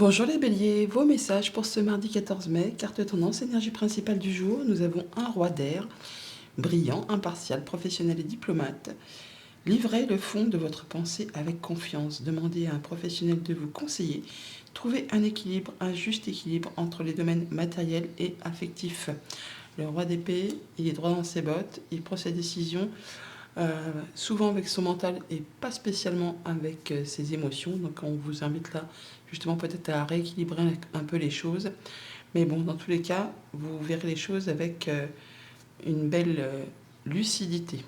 Bonjour les béliers, vos messages pour ce mardi 14 mai, carte tendance, énergie principale du jour, nous avons un roi d'air, brillant, impartial, professionnel et diplomate. Livrez le fond de votre pensée avec confiance, demandez à un professionnel de vous conseiller, trouvez un équilibre, un juste équilibre entre les domaines matériels et affectifs. Le roi d'épée, il est droit dans ses bottes, il prend ses décisions, souvent avec son mental et pas spécialement avec ses émotions. Donc on vous invite là justement peut-être à rééquilibrer un peu les choses. Mais bon, dans tous les cas, vous verrez les choses avec une belle lucidité.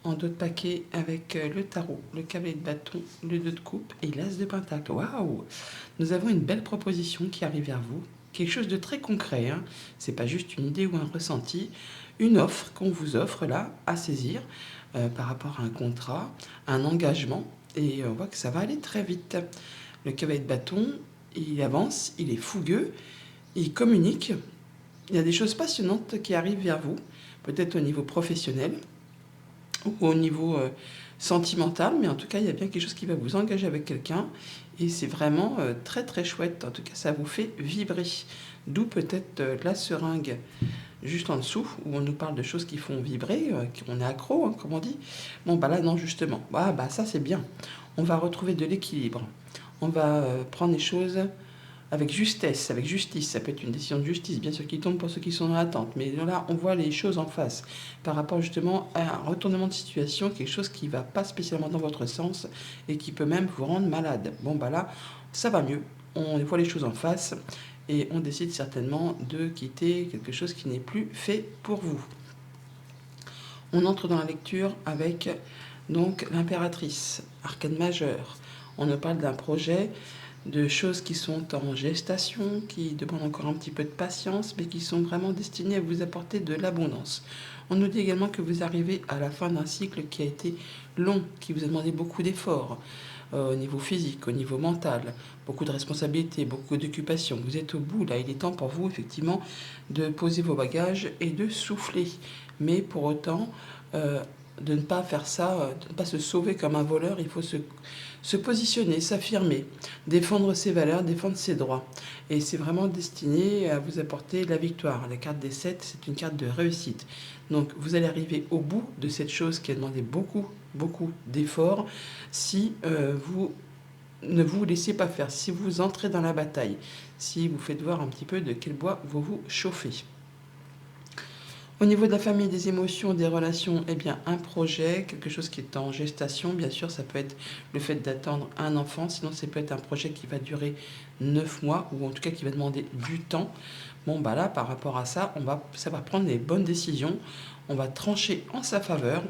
En dos de paquet avec le tarot, le cavalier de bâton, le 2 de coupe et l'as de pentacle. Waouh! Nous avons une belle proposition qui arrive vers vous. Quelque chose de très concret, hein. C'est pas juste une idée ou un ressenti, une offre qu'on vous offre là à saisir par rapport à un contrat, un engagement, et on voit que ça va aller très vite. Le cavalier de bâton, il avance, il est fougueux, il communique, il y a des choses passionnantes qui arrivent vers vous, peut-être au niveau professionnel ou au niveau sentimental, mais en tout cas, il y a bien quelque chose qui va vous engager avec quelqu'un, et c'est vraiment très très chouette. En tout cas, ça vous fait vibrer. D'où peut-être la seringue juste en dessous, où on nous parle de choses qui font vibrer, qu'on est accro, hein, comme on dit. Bon, bah là, non, justement. Bah ça, c'est bien. On va retrouver de l'équilibre. On va prendre les choses avec justesse, avec justice. Ça peut être une décision de justice, bien sûr, qui tombe pour ceux qui sont dans l'attente. Mais là, on voit les choses en face. Par rapport justement à un retournement de situation, quelque chose qui ne va pas spécialement dans votre sens et qui peut même vous rendre malade. Bon, bah là, ça va mieux. On voit les choses en face et on décide certainement de quitter quelque chose qui n'est plus fait pour vous. On entre dans la lecture avec donc l'impératrice, arcane majeure. On nous parle d'un projet, de choses qui sont en gestation, qui demandent encore un petit peu de patience, mais qui sont vraiment destinées à vous apporter de l'abondance. On nous dit également que vous arrivez à la fin d'un cycle qui a été long, qui vous a demandé beaucoup d'efforts au niveau physique, au niveau mental, beaucoup de responsabilités, beaucoup d'occupations. Vous êtes au bout, là, il est temps pour vous, effectivement, de poser vos bagages et de souffler. Mais pour autant, de ne pas faire ça, de ne pas se sauver comme un voleur, il faut se positionner, s'affirmer, défendre ses valeurs, défendre ses droits. Et c'est vraiment destiné à vous apporter la victoire. La carte des 7, c'est une carte de réussite. Donc vous allez arriver au bout de cette chose qui a demandé beaucoup, beaucoup d'efforts si vous ne vous laissez pas faire, si vous entrez dans la bataille, si vous faites voir un petit peu de quel bois vous vous chauffez. Au niveau de la famille, des émotions, des relations, eh bien, un projet, quelque chose qui est en gestation, bien sûr, ça peut être le fait d'attendre un enfant, sinon ça peut être un projet qui va durer 9 mois, ou en tout cas qui va demander du temps. Bon, bah là, par rapport à ça, ça va prendre les bonnes décisions, on va trancher en sa faveur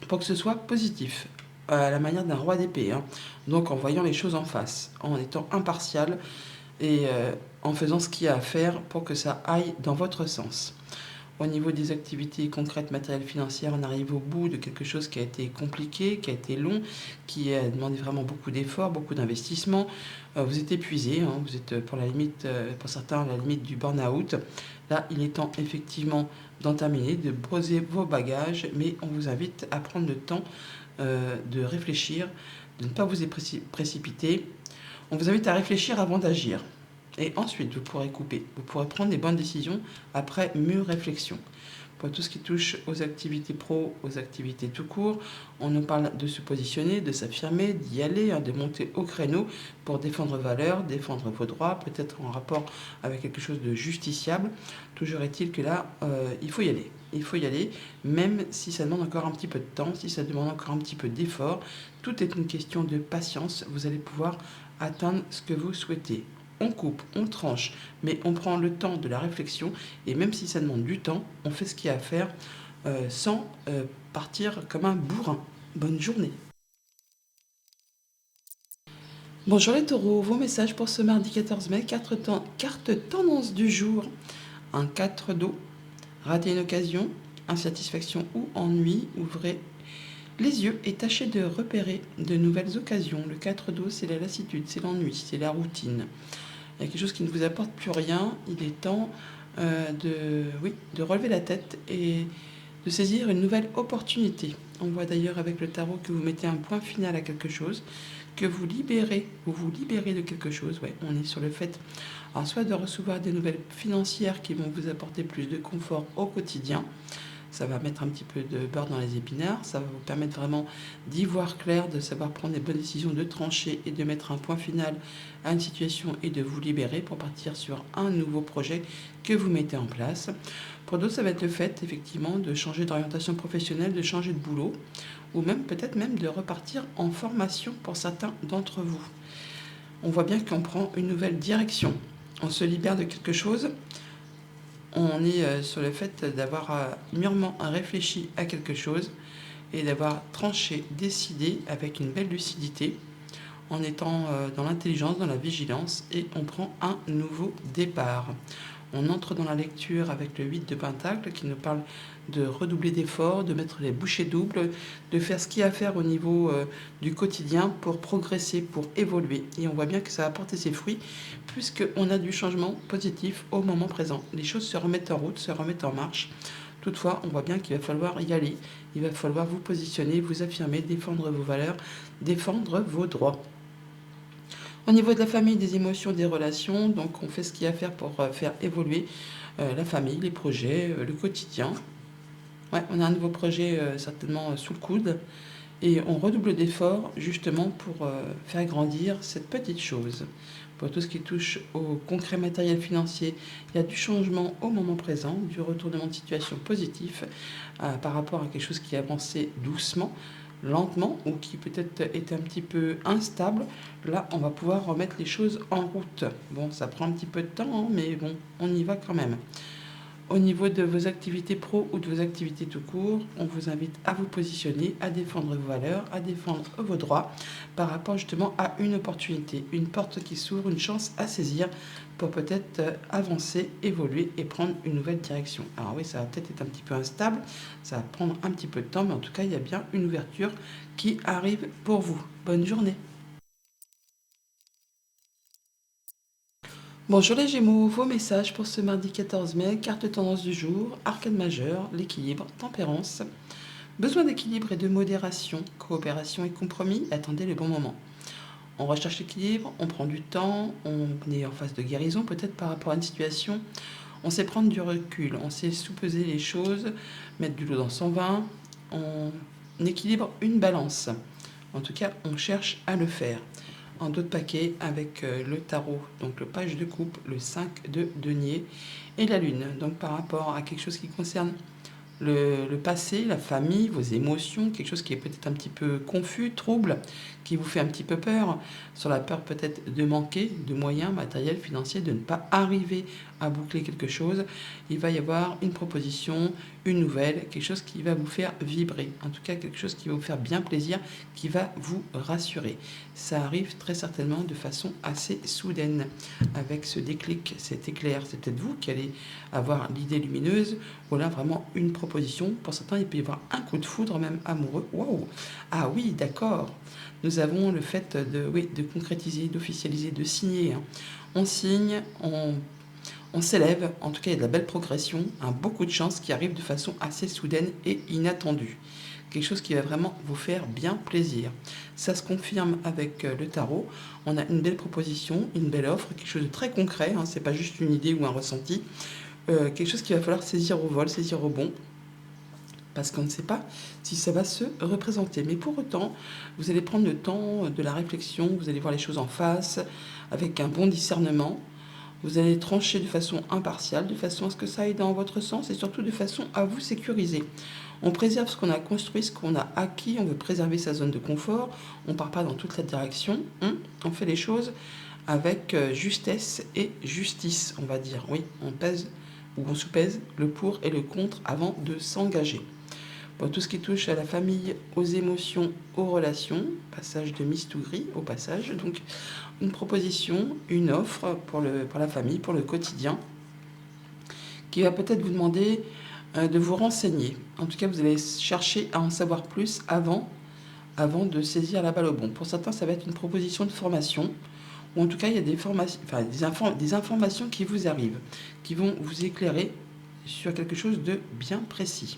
pour que ce soit positif, à la manière d'un roi d'épée, hein. Donc en voyant les choses en face, en étant impartial et en faisant ce qu'il y a à faire pour que ça aille dans votre sens. Au niveau des activités concrètes, matérielles, financières, on arrive au bout de quelque chose qui a été compliqué, qui a été long, qui a demandé vraiment beaucoup d'efforts, beaucoup d'investissements. Vous êtes épuisé, hein, vous êtes pour la limite, pour certains, à la limite du burn-out. Là, il est temps effectivement d'en terminer, de poser vos bagages, mais on vous invite à prendre le temps de réfléchir, de ne pas vous précipiter. On vous invite à réfléchir avant d'agir. Et ensuite, vous pourrez couper. Vous pourrez prendre des bonnes décisions après mûre réflexion. Pour tout ce qui touche aux activités pro, aux activités tout court, on nous parle de se positionner, de s'affirmer, d'y aller, hein, de monter au créneau pour défendre vos valeurs, défendre vos droits, peut-être en rapport avec quelque chose de justiciable. Toujours est-il que là, il faut y aller. Il faut y aller, même si ça demande encore un petit peu de temps, si ça demande encore un petit peu d'effort. Tout est une question de patience. Vous allez pouvoir atteindre ce que vous souhaitez. On coupe, on tranche, mais on prend le temps de la réflexion, et même si ça demande du temps, on fait ce qu'il y a à faire sans partir comme un bourrin. Bonne journée. Bonjour les taureaux, vos messages pour ce mardi 14 mai, carte tendance du jour, un 4 d'eau, rater une occasion, insatisfaction ou ennui, ouvrez les yeux et tâchez de repérer de nouvelles occasions. Le 4 d'eau, c'est la lassitude, c'est l'ennui, c'est la routine. Il y a quelque chose qui ne vous apporte plus rien, il est temps de relever la tête et de saisir une nouvelle opportunité. On voit d'ailleurs avec le tarot que vous mettez un point final à quelque chose, que vous vous libérez de quelque chose. Ouais, on est sur le fait, alors soit de recevoir des nouvelles financières qui vont vous apporter plus de confort au quotidien. Ça va mettre un petit peu de beurre dans les épinards, ça va vous permettre vraiment d'y voir clair, de savoir prendre les bonnes décisions, de trancher et de mettre un point final à une situation et de vous libérer pour partir sur un nouveau projet que vous mettez en place. Pour d'autres, ça va être le fait effectivement de changer d'orientation professionnelle, de changer de boulot, ou même peut-être même de repartir en formation pour certains d'entre vous. On voit bien qu'on prend une nouvelle direction, on se libère de quelque chose. On est sur le fait d'avoir mûrement réfléchi à quelque chose et d'avoir tranché, décidé avec une belle lucidité, en étant dans l'intelligence, dans la vigilance, et on prend un nouveau départ. On entre dans la lecture avec le 8 de Pentacle qui nous parle de redoubler d'efforts, de mettre les bouchées doubles, de faire ce qu'il y a à faire au niveau du quotidien pour progresser, pour évoluer. Et on voit bien que ça va porter ses fruits puisqu'on a du changement positif au moment présent. Les choses se remettent en route, se remettent en marche. Toutefois, on voit bien qu'il va falloir y aller. Il va falloir vous positionner, vous affirmer, défendre vos valeurs, défendre vos droits. Au niveau de la famille, des émotions, des relations, donc on fait ce qu'il y a à faire pour faire évoluer la famille, les projets, le quotidien. Ouais, on a un nouveau projet certainement sous le coude et on redouble d'efforts justement pour faire grandir cette petite chose. Pour tout ce qui touche au concret matériel financier, il y a du changement au moment présent, du retournement de situation positif par rapport à quelque chose qui avançait doucement, lentement ou qui peut-être était un petit peu instable. Là, on va pouvoir remettre les choses en route. Bon, ça prend un petit peu de temps, hein, mais bon, on y va quand même. Au niveau de vos activités pro ou de vos activités tout court, on vous invite à vous positionner, à défendre vos valeurs, à défendre vos droits par rapport justement à une opportunité, une porte qui s'ouvre, une chance à saisir pour peut-être avancer, évoluer et prendre une nouvelle direction. Alors oui, ça va peut-être être un petit peu instable, ça va prendre un petit peu de temps, mais en tout cas, il y a bien une ouverture qui arrive pour vous. Bonne journée. Bonjour les Gémeaux, vos messages pour ce mardi 14 mai, carte tendance du jour, arcane majeur, l'équilibre, tempérance. Besoin d'équilibre et de modération, coopération et compromis, attendez le bon moment. On recherche l'équilibre, on prend du temps, on est en phase de guérison peut-être par rapport à une situation. On sait prendre du recul, on sait sous-peser les choses, mettre du l'eau dans son vin, on équilibre une balance. En tout cas, on cherche à le faire. En d'autres paquets avec le tarot, donc le page de coupe, le 5 de denier et la lune. Donc par rapport à quelque chose qui concerne le passé, la famille, vos émotions, quelque chose qui est peut-être un petit peu confus, trouble, qui vous fait un petit peu peur, sur la peur peut-être de manquer de moyens matériels, financiers, de ne pas arriver à boucler quelque chose, il va y avoir une proposition, une nouvelle, quelque chose qui va vous faire vibrer, en tout cas quelque chose qui va vous faire bien plaisir, qui va vous rassurer. Ça arrive très certainement de façon assez soudaine, avec ce déclic, cet éclair, c'est peut-être vous qui allez avoir l'idée lumineuse, ou là vraiment une proposition. Pour certains, il peut y avoir un coup de foudre, même amoureux. Waouh! Ah oui, d'accord. Nous avons le fait de concrétiser, d'officialiser, de signer. Hein. On signe, on s'élève. En tout cas, il y a de la belle progression, beaucoup de chance qui arrive de façon assez soudaine et inattendue. Quelque chose qui va vraiment vous faire bien plaisir. Ça se confirme avec le tarot. On a une belle proposition, une belle offre, quelque chose de très concret. Hein, c'est pas juste une idée ou un ressenti. Quelque chose qu'il va falloir saisir au vol, saisir au bon, parce qu'on ne sait pas si ça va se représenter. Mais pour autant, vous allez prendre le temps de la réflexion, vous allez voir les choses en face, avec un bon discernement. Vous allez trancher de façon impartiale, de façon à ce que ça aille dans votre sens et surtout de façon à vous sécuriser. On préserve ce qu'on a construit, ce qu'on a acquis, on veut préserver sa zone de confort, on ne part pas dans toute la direction, on fait les choses avec justesse et justice, on va dire. Oui, on pèse ou on sous-pèse le pour et le contre avant de s'engager. Pour tout ce qui touche à la famille, aux émotions, aux relations, passage de Mistougri au passage, donc une proposition, une offre pour la famille, pour le quotidien, qui va peut-être vous demander de vous renseigner. En tout cas, vous allez chercher à en savoir plus avant de saisir la balle au bon. Pour certains, ça va être une proposition de formation, ou en tout cas, il y a des informations qui vous arrivent, qui vont vous éclairer sur quelque chose de bien précis.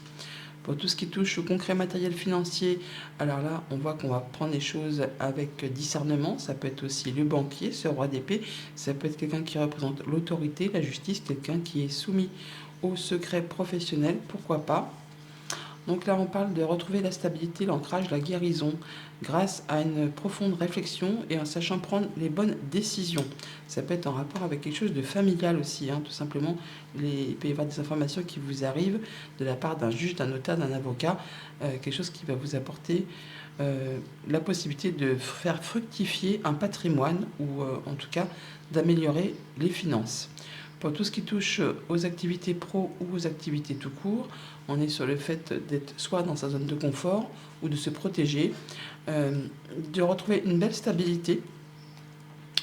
Pour tout ce qui touche au concret matériel financier, alors là, on voit qu'on va prendre les choses avec discernement. Ça peut être aussi le banquier, ce roi d'épée. Ça peut être quelqu'un qui représente l'autorité, la justice, quelqu'un qui est soumis au secret professionnel, pourquoi pas. Donc là, on parle de retrouver la stabilité, l'ancrage, la guérison, grâce à une profonde réflexion et en sachant prendre les bonnes décisions. Ça peut être en rapport avec quelque chose de familial aussi, hein, tout simplement. Il peut y avoir des informations qui vous arrivent de la part d'un juge, d'un notaire, d'un avocat, quelque chose qui va vous apporter la possibilité de faire fructifier un patrimoine ou en tout cas d'améliorer les finances. Pour tout ce qui touche aux activités pro ou aux activités tout court, on est sur le fait d'être soit dans sa zone de confort ou de se protéger, de retrouver une belle stabilité.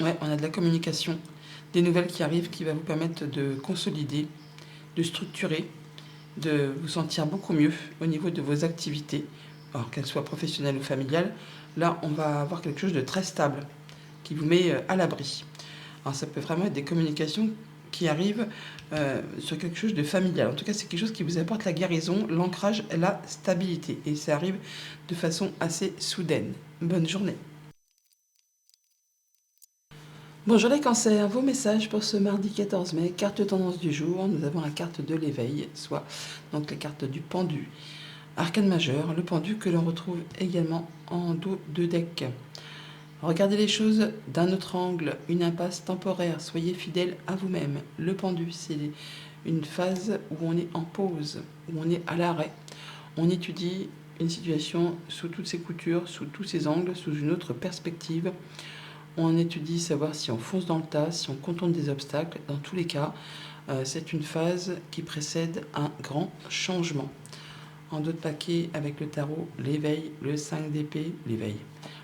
Ouais, on a de la communication, des nouvelles qui arrivent qui va vous permettre de consolider, de structurer, de vous sentir beaucoup mieux au niveau de vos activités, alors qu'elles soient professionnelles ou familiales. Là, on va avoir quelque chose de très stable qui vous met à l'abri. Alors ça peut vraiment être des communications qui arrivent sur quelque chose de familial. En tout cas, c'est quelque chose qui vous apporte la guérison, l'ancrage, la stabilité. Et ça arrive de façon assez soudaine. Bonne journée. Bonjour les cancers, vos messages pour ce mardi 14 mai, carte tendance du jour, nous avons la carte de l'éveil, soit donc la carte du pendu. Arcane majeur, le pendu que l'on retrouve également en dos de deck. Regardez les choses d'un autre angle, une impasse temporaire, soyez fidèle à vous-même. Le pendu, c'est une phase où on est en pause, où on est à l'arrêt. On étudie une situation sous toutes ses coutures, sous tous ses angles, sous une autre perspective. On étudie savoir si on fonce dans le tas, si on contourne des obstacles. Dans tous les cas, c'est une phase qui précède un grand changement. En dos de paquet avec le tarot, l'éveil, le 5 d'épée, l'éveil,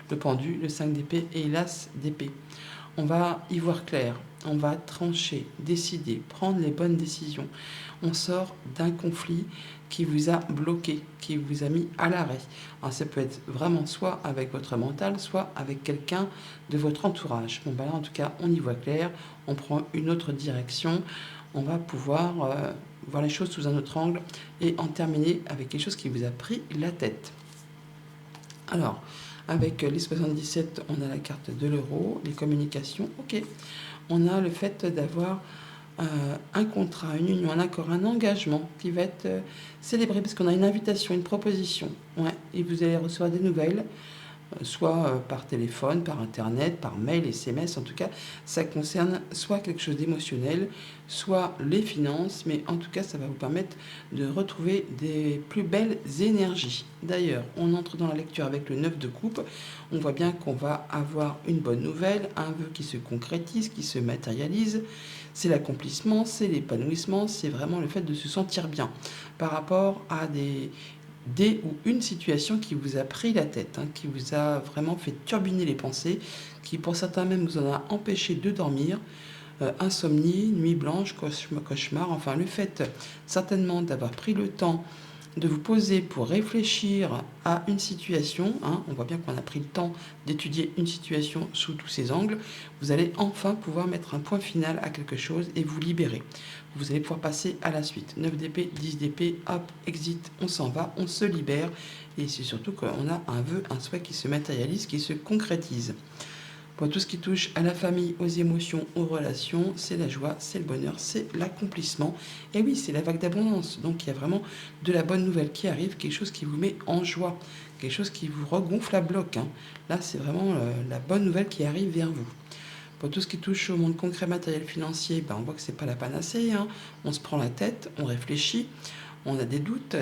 le pendu, le 5 d'épée et l'as d'épée. On va y voir clair, on va trancher, décider, prendre les bonnes décisions. On sort d'un conflit qui vous a bloqué, qui vous a mis à l'arrêt. Alors ça peut être vraiment soit avec votre mental, soit avec quelqu'un de votre entourage. Bon ben là en tout cas on y voit clair, on prend une autre direction, on va pouvoir voir les choses sous un autre angle et en terminer avec quelque chose qui vous a pris la tête. Alors, avec les 77, on a la carte de l'euro, les communications, ok. On a le fait d'avoir un contrat, une union, un accord, un engagement qui va être célébré parce qu'on a une invitation, une proposition. Ouais, et vous allez recevoir des nouvelles, soit par téléphone, par internet, par mail, SMS. En tout cas, ça concerne soit quelque chose d'émotionnel, soit les finances, mais en tout cas, ça va vous permettre de retrouver des plus belles énergies. D'ailleurs, on entre dans la lecture avec le 9 de coupe. On voit bien qu'on va avoir une bonne nouvelle, un vœu qui se concrétise, qui se matérialise. C'est l'accomplissement, c'est l'épanouissement, c'est vraiment le fait de se sentir bien par rapport à des ou une situation qui vous a pris la tête, hein, qui vous a vraiment fait turbiner les pensées, qui pour certains même vous en a empêché de dormir, insomnie, nuit blanche, cauchemar, enfin le fait certainement d'avoir pris le temps de vous poser pour réfléchir à une situation, hein, on voit bien qu'on a pris le temps d'étudier une situation sous tous ses angles, vous allez enfin pouvoir mettre un point final à quelque chose et vous libérer. Vous allez pouvoir passer à la suite. 9 d'épée, 10 d'épée, hop, exit, on s'en va, on se libère. Et c'est surtout qu'on a un vœu, un souhait qui se matérialise, qui se concrétise. Pour tout ce qui touche à la famille, aux émotions, aux relations, c'est la joie, c'est le bonheur, c'est l'accomplissement. Et oui, c'est la vague d'abondance. Donc il y a vraiment de la bonne nouvelle qui arrive, quelque chose qui vous met en joie, quelque chose qui vous regonfle à bloc, hein. Là, c'est vraiment la bonne nouvelle qui arrive vers vous. Pour tout ce qui touche au monde concret, matériel, financier, ben, on voit que c'est pas la panacée, hein. On se prend la tête, on réfléchit, on a des doutes,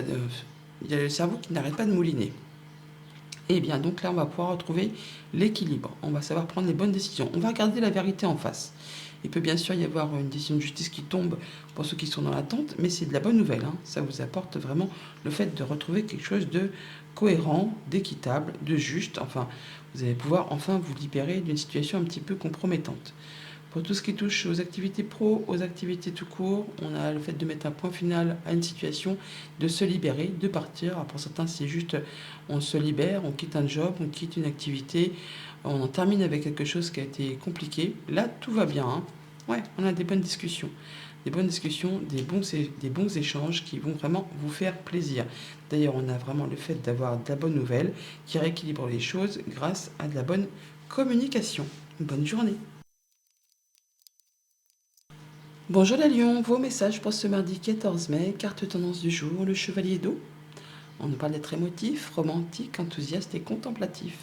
il y a le cerveau qui n'arrête pas de mouliner. Et bien donc là, on va pouvoir retrouver l'équilibre. On va savoir prendre les bonnes décisions. On va regarder la vérité en face. Il peut bien sûr y avoir une décision de justice qui tombe pour ceux qui sont dans l'attente, mais c'est de la bonne nouvelle, hein. Ça vous apporte vraiment le fait de retrouver quelque chose de cohérent, d'équitable, de juste. Enfin, vous allez pouvoir enfin vous libérer d'une situation un petit peu compromettante. Pour tout ce qui touche aux activités pro, aux activités tout court, on a le fait de mettre un point final à une situation, de se libérer, de partir. Alors pour certains, c'est juste on se libère, on quitte un job, on quitte une activité, on en termine avec quelque chose qui a été compliqué. Là, tout va bien, hein. Ouais, on a des bonnes discussions. des bonnes discussions, des bons échanges qui vont vraiment vous faire plaisir. D'ailleurs, on a vraiment le fait d'avoir de la bonne nouvelle qui rééquilibre les choses grâce à de la bonne communication. Bonne journée. Bonjour les lions, vos messages pour ce mardi 14 mai, carte tendance du jour, le chevalier d'eau. On nous parle d'être émotif, romantique, enthousiaste et contemplatif.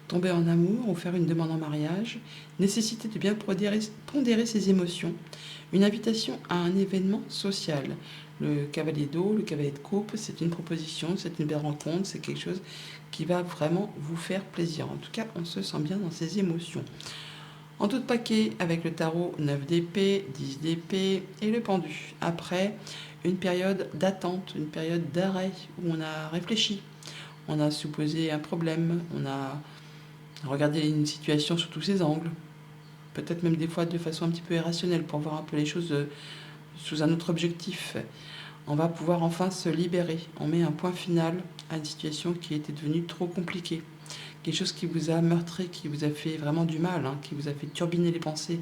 Tomber en amour ou faire une demande en mariage, nécessité de bien pondérer ses émotions, une invitation à un événement social. Le cavalier d'eau, le cavalier de coupe, c'est une proposition, c'est une belle rencontre, c'est quelque chose qui va vraiment vous faire plaisir. En tout cas, on se sent bien dans ses émotions. En tout paquet, avec le tarot 9 d'épée, 10 d'épée et le pendu. Après, une période d'attente, une période d'arrêt où on a réfléchi, on a supposé un problème, on a regardé une situation sous tous ses angles, peut-être même des fois de façon un petit peu irrationnelle pour voir un peu les choses sous un autre objectif. On va pouvoir enfin se libérer. On met un point final à une situation qui était devenue trop compliquée. Quelque chose qui vous a meurtri, qui vous a fait vraiment du mal, qui vous a fait turbiner les pensées,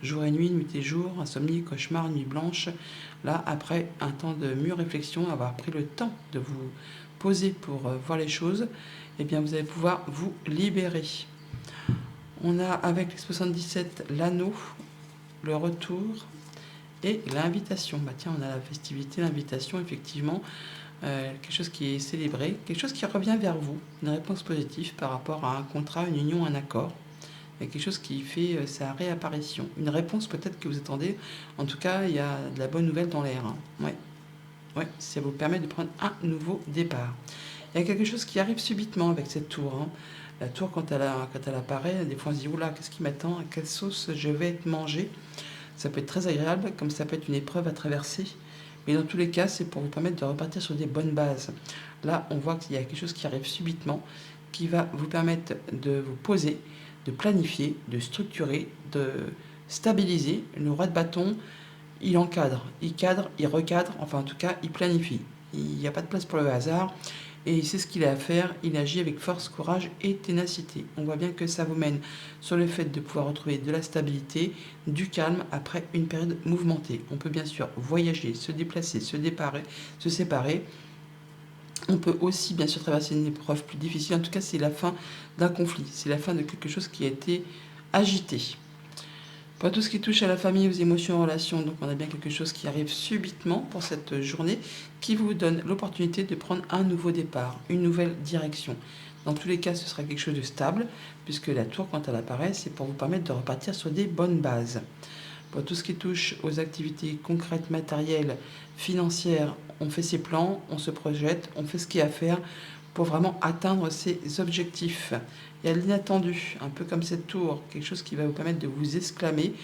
jour et nuit et jour, insomnie, cauchemar, nuit blanche. Là, après un temps de mûre réflexion, avoir pris le temps de vous poser pour voir les choses, eh bien vous allez pouvoir vous libérer. On a avec les 77 l'anneau, le retour et l'invitation. Bah tiens, on a la festivité, l'invitation, effectivement. Quelque chose qui est célébré, quelque chose qui revient vers vous, une réponse positive par rapport à un contrat, une union, un accord, et quelque chose qui fait sa réapparition. Une réponse peut-être que vous attendez, en tout cas il y a de la bonne nouvelle dans l'air. Ouais, ça vous permet de prendre un nouveau départ. Il y a quelque chose qui arrive subitement avec cette tour. La tour, quand elle apparaît, des fois on se dit, oula, qu'est-ce qui m'attend, à quelle sauce je vais être mangé. Ça peut être très agréable, comme ça peut être une épreuve à traverser. Mais dans tous les cas, c'est pour vous permettre de repartir sur des bonnes bases. Là, on voit qu'il y a quelque chose qui arrive subitement, qui va vous permettre de vous poser, de planifier, de structurer, de stabiliser. Le roi de bâton, il encadre, il recadre, enfin en tout cas, il planifie. Il n'y a pas de place pour le hasard. Et c'est ce qu'il a à faire, il agit avec force, courage et ténacité. On voit bien que ça vous mène sur le fait de pouvoir retrouver de la stabilité, du calme après une période mouvementée. On peut bien sûr voyager, se déplacer, se séparer. On peut aussi bien sûr traverser une épreuve plus difficile. En tout cas, c'est la fin d'un conflit, c'est la fin de quelque chose qui a été agité. Pour tout ce qui touche à la famille, aux émotions, aux relations, donc on a bien quelque chose qui arrive subitement pour cette journée qui vous donne l'opportunité de prendre un nouveau départ, une nouvelle direction. Dans tous les cas, ce sera quelque chose de stable, puisque la tour, quand elle apparaît, c'est pour vous permettre de repartir sur des bonnes bases. Pour tout ce qui touche aux activités concrètes, matérielles, financières, on fait ses plans, on se projette, on fait ce qu'il y a à faire pour vraiment atteindre ses objectifs. Il y a l'inattendu, un peu comme cette tour, quelque chose qui va vous permettre de vous exclamer,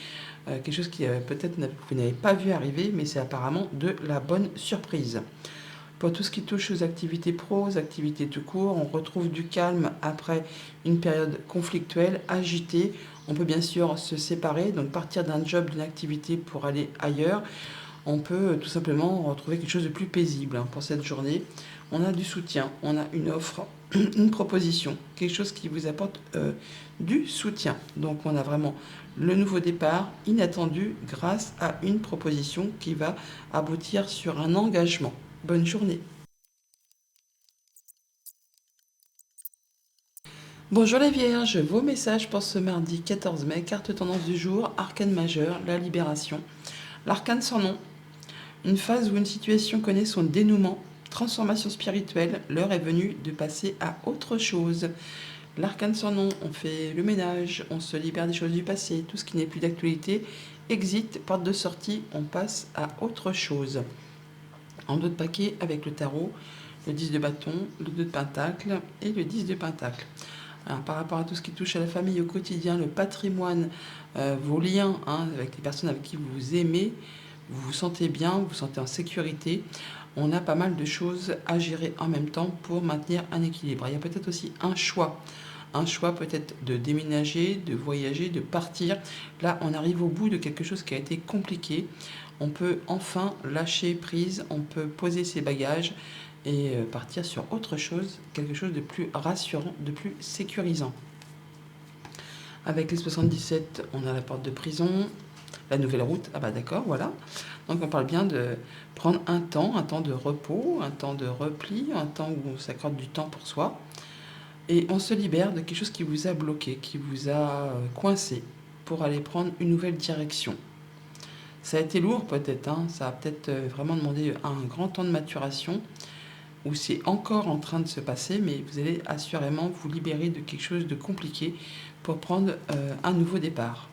quelque chose qui peut-être vous n'avez pas vu arriver, mais c'est apparemment de la bonne surprise. Pour tout ce qui touche aux activités pro, aux activités tout court, on retrouve du calme après une période conflictuelle, agitée. On peut bien sûr se séparer, donc partir d'un job, d'une activité pour aller ailleurs. On peut tout simplement retrouver quelque chose de plus paisible pour cette journée. On a du soutien, on a une offre, une proposition, quelque chose qui vous apporte du soutien. Donc on a vraiment le nouveau départ inattendu grâce à une proposition qui va aboutir sur un engagement. Bonne journée. Bonjour les Vierges, vos messages pour ce mardi 14 mai, carte tendance du jour, arcane majeur, la libération. L'arcane sans nom, une phase où une situation connaît son dénouement, transformation spirituelle, l'heure est venue de passer à autre chose. L'arcane sans nom, on fait le ménage, on se libère des choses du passé, tout ce qui n'est plus d'actualité, exit, porte de sortie, on passe à autre chose. En dos de paquet avec le tarot, le 10 de bâton, le 2 de pentacle et le 10 de pentacle. Alors, par rapport à tout ce qui touche à la famille au quotidien, le patrimoine, vos liens avec les personnes avec qui vous vous aimez, vous vous sentez bien, vous vous sentez en sécurité, on a pas mal de choses à gérer en même temps pour maintenir un équilibre. Il y a peut-être aussi un choix peut-être de déménager, de voyager, de partir. Là, on arrive au bout de quelque chose qui a été compliqué. On peut enfin lâcher prise, on peut poser ses bagages et partir sur autre chose, quelque chose de plus rassurant, de plus sécurisant. Avec les 77, on a la porte de prison, La nouvelle route, ah bah d'accord, voilà. Donc on parle bien de prendre un temps de repos, un temps de repli, un temps où on s'accorde du temps pour soi. Et on se libère de quelque chose qui vous a bloqué, qui vous a coincé, pour aller prendre une nouvelle direction. Ça a été lourd peut-être, hein, ça a peut-être vraiment demandé un grand temps de maturation, où c'est encore en train de se passer, mais vous allez assurément vous libérer de quelque chose de compliqué pour prendre un nouveau départ.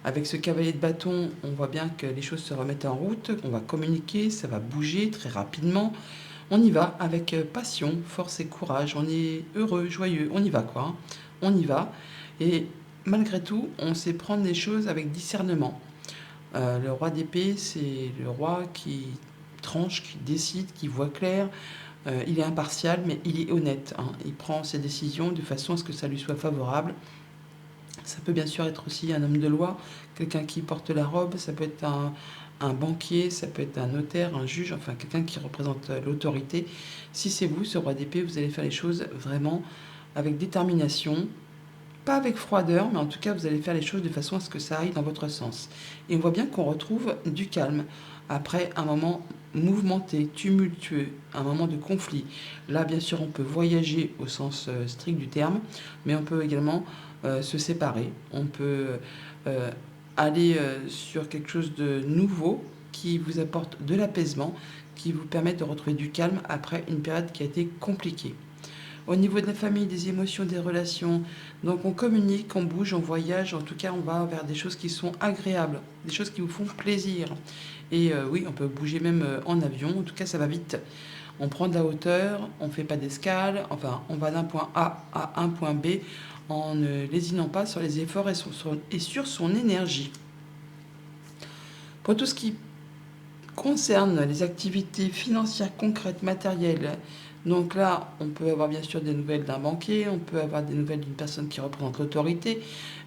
Avec ce cavalier de bâton, on voit bien que les choses se remettent en route, on va communiquer, ça va bouger très rapidement. On y va avec passion, force et courage, on est heureux, joyeux, on y va quoi, hein. On y va. Et malgré tout, on sait prendre les choses avec discernement. Le roi d'épée, c'est le roi qui tranche, qui décide, qui voit clair. Il est impartial, mais il est honnête, hein. Il prend ses décisions de façon à ce que ça lui soit favorable. Ça peut bien sûr être aussi un homme de loi, quelqu'un qui porte la robe, ça peut être un banquier, ça peut être un notaire, un juge, enfin quelqu'un qui représente l'autorité. Si c'est vous, ce roi d'épée, vous allez faire les choses vraiment avec détermination, pas avec froideur, mais en tout cas vous allez faire les choses de façon à ce que ça aille dans votre sens. Et on voit bien qu'on retrouve du calme après un moment mouvementé, tumultueux, un moment de conflit. Là, bien sûr, on peut voyager au sens strict du terme, mais on peut également se séparer. On peut euh, aller sur quelque chose de nouveau qui vous apporte de l'apaisement, qui vous permet de retrouver du calme après une période qui a été compliquée. Au niveau de la famille, des émotions, des relations, donc on communique, on bouge, on voyage, en tout cas on va vers des choses qui sont agréables, des choses qui vous font plaisir. Et oui, on peut bouger même en avion, en tout cas ça va vite. On prend de la hauteur, on ne fait pas d'escale, enfin on va d'un point A à un point B en ne lésinant pas sur les efforts et sur son énergie. Pour tout ce qui concerne les activités financières concrètes, matérielles, donc là, on peut avoir bien sûr des nouvelles d'un banquier, on peut avoir des nouvelles d'une personne qui représente l'autorité,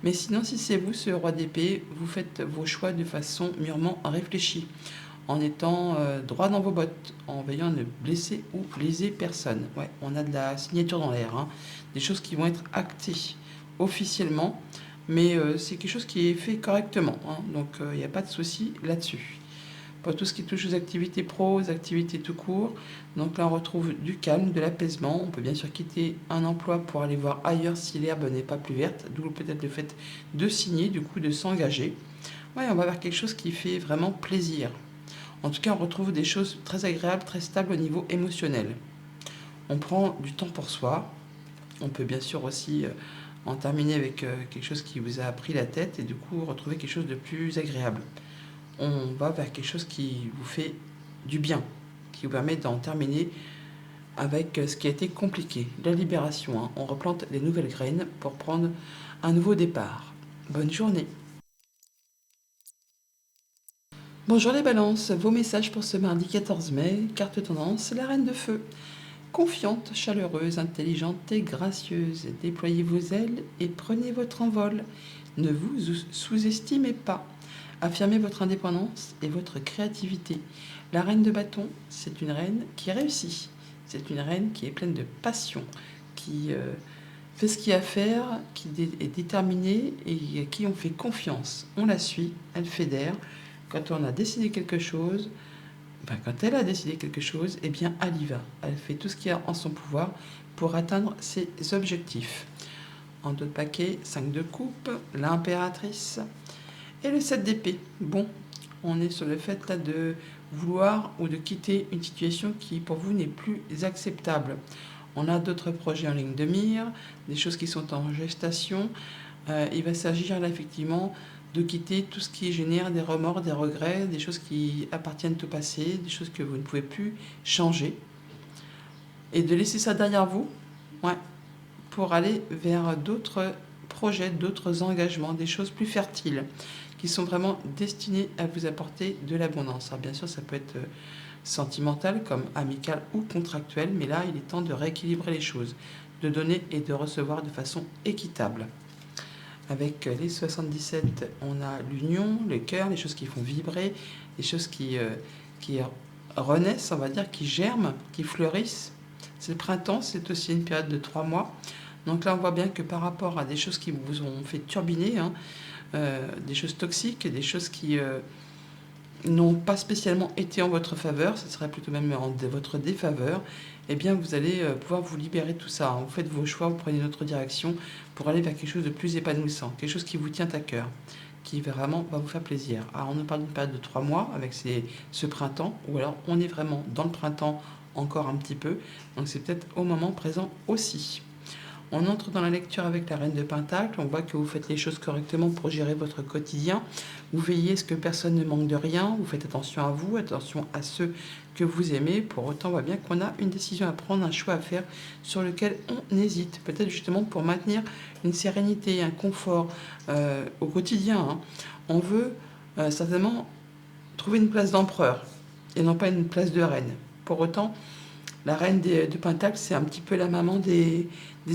mais sinon, si c'est vous, ce roi d'épée, vous faites vos choix de façon mûrement réfléchie, en étant droit dans vos bottes, en veillant à ne blesser ou léser personne. Ouais, on a de la signature dans l'air, hein, des choses qui vont être actées officiellement, mais c'est quelque chose qui est fait correctement, hein, donc il n'y a pas de souci là-dessus. Pour tout ce qui touche aux activités pro, aux activités tout court, donc là on retrouve du calme, de l'apaisement. On peut bien sûr quitter un emploi pour aller voir ailleurs si l'herbe n'est pas plus verte, d'où peut-être le fait de signer, du coup de s'engager. Ouais, on va vers quelque chose qui fait vraiment plaisir. En tout cas, on retrouve des choses très agréables, très stables au niveau émotionnel. On prend du temps pour soi. On peut bien sûr aussi en terminer avec quelque chose qui vous a pris la tête et du coup retrouver quelque chose de plus agréable. On va vers quelque chose qui vous fait du bien, qui vous permet d'en terminer avec ce qui a été compliqué, la libération, hein. On replante les nouvelles graines pour prendre un nouveau départ. Bonne journée. Bonjour les balances, vos messages pour ce mardi 14 mai, carte tendance, la reine de feu. Confiante, chaleureuse, intelligente et gracieuse, déployez vos ailes et prenez votre envol. Ne vous sous-estimez pas. Affirmez votre indépendance et votre créativité. La reine de bâton, c'est une reine qui réussit. C'est une reine qui est pleine de passion, qui fait ce qu'il y a à faire, qui est déterminée et à qui on fait confiance. On la suit, elle fédère. Quand on a décidé quelque chose, quand elle a décidé quelque chose, eh bien, elle y va. Elle fait tout ce qu'il y a en son pouvoir pour atteindre ses objectifs. En dos de paquet, 5 de coupe, l'impératrice et le 7 d'épée. Bon, on est sur le fait là de vouloir ou de quitter une situation qui pour vous n'est plus acceptable. On a d'autres projets en ligne de mire, des choses qui sont en gestation. Il va s'agir là effectivement de quitter tout ce qui génère des remords, des regrets, des choses qui appartiennent au passé, des choses que vous ne pouvez plus changer. Et de laisser ça derrière vous, ouais, pour aller vers d'autres projets, d'autres engagements, des choses plus fertiles, qui sont vraiment destinées à vous apporter de l'abondance. Alors bien sûr, ça peut être sentimental comme amical ou contractuel, mais là, il est temps de rééquilibrer les choses, de donner et de recevoir de façon équitable. Avec les 77, on a l'union, le cœur, les choses qui font vibrer, les choses qui renaissent, on va dire, qui germent, qui fleurissent. C'est le printemps, c'est aussi une période de 3 mois. Donc là, on voit bien que par rapport à des choses qui vous ont fait turbiner, hein, des choses toxiques, des choses qui n'ont pas spécialement été en votre faveur, ce serait plutôt même en votre défaveur, eh bien vous allez pouvoir vous libérer de tout ça. Vous faites vos choix, vous prenez une autre direction pour aller vers quelque chose de plus épanouissant, quelque chose qui vous tient à cœur, qui vraiment va vous faire plaisir. Alors on nous parle d'une période de 3 mois avec ce printemps, ou alors on est vraiment dans le printemps encore un petit peu, donc c'est peut-être au moment présent aussi. On entre dans la lecture avec la Reine de Pentacle. On voit que vous faites les choses correctement pour gérer votre quotidien. Vous veillez à ce que personne ne manque de rien. Vous faites attention à vous, attention à ceux que vous aimez. Pour autant, on voit bien qu'on a une décision à prendre, un choix à faire sur lequel on hésite. Peut-être justement pour maintenir une sérénité, un confort au quotidien. Hein. On veut certainement trouver une place d'empereur et non pas une place de reine. Pour autant, la reine de Pentacle, c'est un petit peu la maman des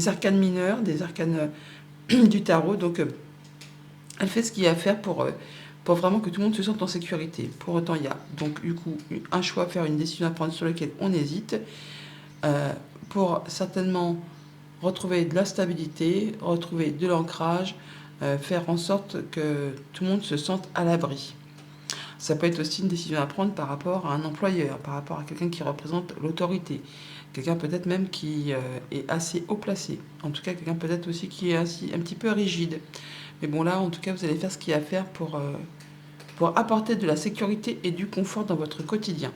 arcanes mineurs, des arcanes du tarot. Donc, elle fait ce qu'il y a à faire pour vraiment que tout le monde se sente en sécurité. Pour autant, il y a donc du coup un choix à faire, une décision à prendre sur laquelle on hésite, pour certainement retrouver de la stabilité, retrouver de l'ancrage, faire en sorte que tout le monde se sente à l'abri. Ça peut être aussi une décision à prendre par rapport à un employeur, par rapport à quelqu'un qui représente l'autorité, quelqu'un peut-être même qui est assez haut placé, en tout cas quelqu'un peut-être aussi qui est ainsi un petit peu rigide. Mais bon là, en tout cas, vous allez faire ce qu'il y a à faire pour apporter de la sécurité et du confort dans votre quotidien.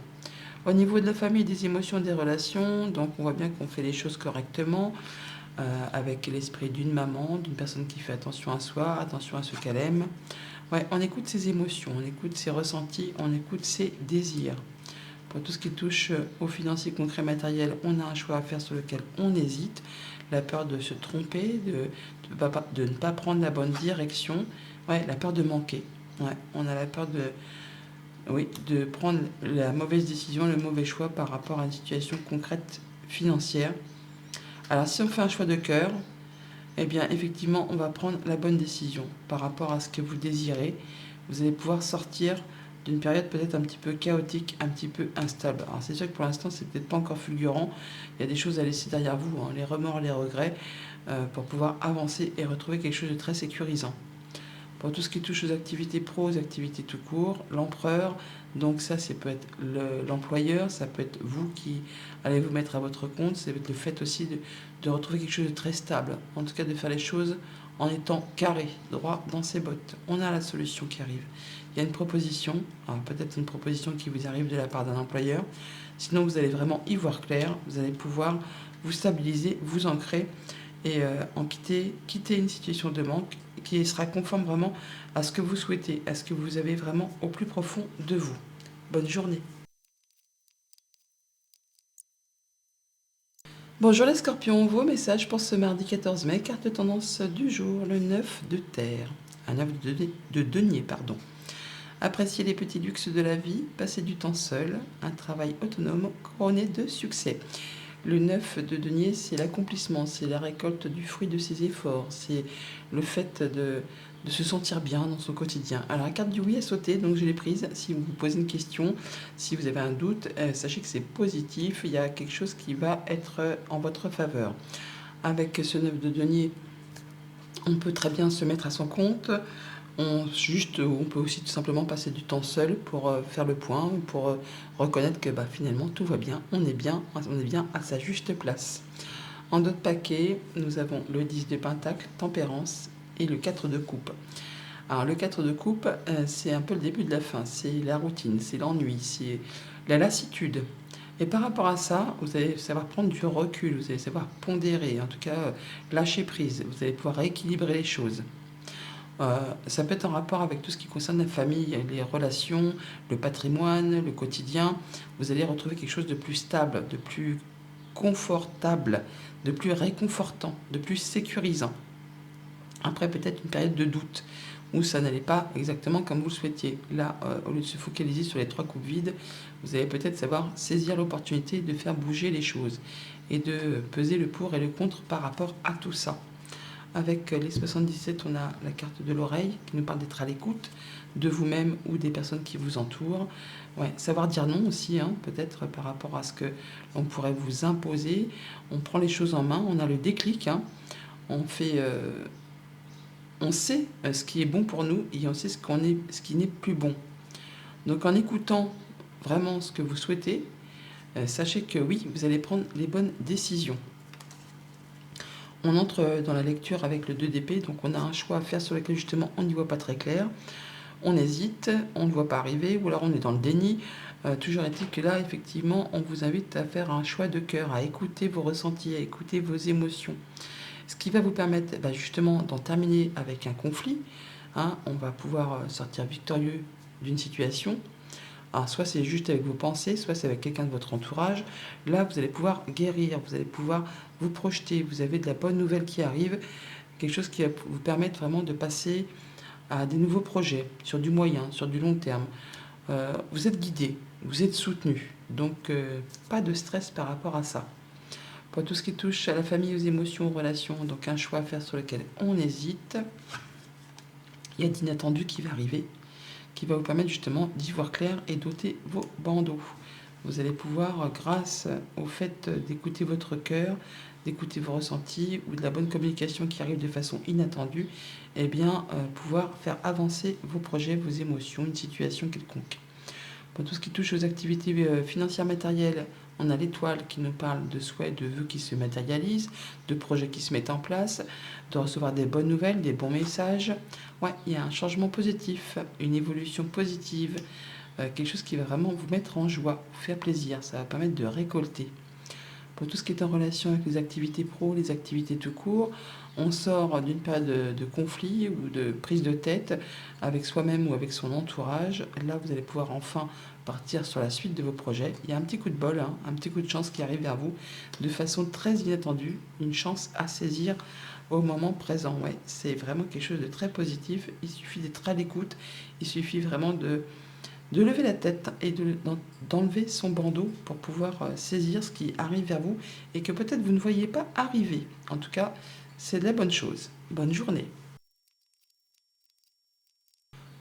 Au niveau de la famille, des émotions, des relations, donc on voit bien qu'on fait les choses correctement, avec l'esprit d'une maman, d'une personne qui fait attention à soi, attention à ce qu'elle aime. Ouais, on écoute ses émotions, on écoute ses ressentis, on écoute ses désirs. Pour tout ce qui touche aux financiers concrets matériels, on a un choix à faire sur lequel on hésite. La peur de se tromper, de ne pas prendre la bonne direction. Ouais, la peur de manquer. Ouais, on a la peur de prendre la mauvaise décision, le mauvais choix par rapport à une situation concrète financière. Alors si on fait un choix de cœur, eh bien effectivement on va prendre la bonne décision par rapport à ce que vous désirez. Vous allez pouvoir sortir d'une période peut-être un petit peu chaotique, un petit peu instable. Alors c'est sûr que pour l'instant c'est peut-être pas encore fulgurant, il y a des choses à laisser derrière vous, hein, les remords, les regrets, pour pouvoir avancer et retrouver quelque chose de très sécurisant. Pour tout ce qui touche aux activités pro, aux activités tout court, l'empereur, donc ça peut être l'employeur, ça peut être vous qui allez vous mettre à votre compte, ça peut être le fait aussi de retrouver quelque chose de très stable, en tout cas de faire les choses en étant carré, droit dans ses bottes. On a la solution qui arrive. Il y a une proposition, peut-être une proposition qui vous arrive de la part d'un employeur, sinon vous allez vraiment y voir clair, vous allez pouvoir vous stabiliser, vous ancrer et quitter une situation de manque qui sera conforme vraiment à ce que vous souhaitez, à ce que vous avez vraiment au plus profond de vous. Bonne journée. Bonjour les scorpions, vos messages pour ce mardi 14 mai, carte tendance du jour, le 9 de terre, un 9 de denier, pardon. Appréciez les petits luxes de la vie, passez du temps seul, un travail autonome couronné de succès. Le 9 de denier, c'est l'accomplissement, c'est la récolte du fruit de ses efforts, c'est le fait de se sentir bien dans son quotidien. Alors la carte du oui a sauté, donc je l'ai prise. Si vous vous posez une question, si vous avez un doute, sachez que c'est positif, il y a quelque chose qui va être en votre faveur. Avec ce 9 de denier, on peut très bien se mettre à son compte. On peut aussi tout simplement passer du temps seul pour faire le point, pour reconnaître que finalement tout va bien, on est bien à sa juste place. En d'autres paquets, nous avons le 10 de Pentacle, Tempérance et le 4 de Coupe. Alors le 4 de Coupe, c'est un peu le début de la fin, c'est la routine, c'est l'ennui, c'est la lassitude. Et par rapport à ça, vous allez savoir prendre du recul, vous allez savoir pondérer, en tout cas lâcher prise, vous allez pouvoir rééquilibrer les choses. Ça peut être en rapport avec tout ce qui concerne la famille, les relations, le patrimoine, le quotidien. Vous allez retrouver quelque chose de plus stable, de plus confortable, de plus réconfortant, de plus sécurisant. Après, peut-être une période de doute où ça n'allait pas exactement comme vous le souhaitiez. Là, au lieu de se focaliser sur les 3 coupes vides, vous allez peut-être savoir saisir l'opportunité de faire bouger les choses et de peser le pour et le contre par rapport à tout ça. Avec les 77, on a la carte de l'oreille qui nous parle d'être à l'écoute de vous-même ou des personnes qui vous entourent. Ouais, savoir dire non aussi, peut-être par rapport à ce que on pourrait vous imposer. On prend les choses en main, on a le déclic, on fait on sait ce qui est bon pour nous et on sait ce qui n'est plus bon. Donc en écoutant vraiment ce que vous souhaitez, sachez que oui, vous allez prendre les bonnes décisions. On entre dans la lecture avec le 2 d'épée, donc on a un choix à faire sur lequel justement on n'y voit pas très clair. On hésite, on ne voit pas arriver, ou alors on est dans le déni. Toujours est-il que là, effectivement, on vous invite à faire un choix de cœur, à écouter vos ressentis, à écouter vos émotions. Ce qui va vous permettre justement d'en terminer avec un conflit. On va pouvoir sortir victorieux d'une situation. Alors, soit c'est juste avec vos pensées, soit c'est avec quelqu'un de votre entourage. Là, vous allez pouvoir guérir, vous allez pouvoir vous projeter. Vous avez de la bonne nouvelle qui arrive, quelque chose qui va vous permettre vraiment de passer à des nouveaux projets, sur du moyen, sur du long terme. Vous êtes guidé, vous êtes soutenu, donc pas de stress par rapport à ça. Pour tout ce qui touche à la famille, aux émotions, aux relations, donc un choix à faire sur lequel on hésite, il y a d'inattendu qui va arriver, qui va vous permettre justement d'y voir clair et d'ôter vos bandeaux. Vous allez pouvoir, grâce au fait d'écouter votre cœur, d'écouter vos ressentis ou de la bonne communication qui arrive de façon inattendue, pouvoir faire avancer vos projets, vos émotions, une situation quelconque. Pour tout ce qui touche aux activités financières matérielles, on a l'étoile qui nous parle de souhaits, de vœux qui se matérialisent, de projets qui se mettent en place, de recevoir des bonnes nouvelles, des bons messages. Ouais, il y a un changement positif, une évolution positive, quelque chose qui va vraiment vous mettre en joie, vous faire plaisir, ça va permettre de récolter. Pour tout ce qui est en relation avec les activités pro, les activités tout court, on sort d'une période de conflit ou de prise de tête avec soi-même ou avec son entourage. Là, vous allez pouvoir enfin partir sur la suite de vos projets. Il y a un petit coup de bol, un petit coup de chance qui arrive vers vous de façon très inattendue, une chance à saisir au moment présent. Ouais, c'est vraiment quelque chose de très positif. Il suffit d'être à l'écoute, il suffit vraiment de lever la tête et d'enlever son bandeau pour pouvoir saisir ce qui arrive vers vous et que peut-être vous ne voyez pas arriver. En tout cas, c'est de la bonne chose. Bonne journée.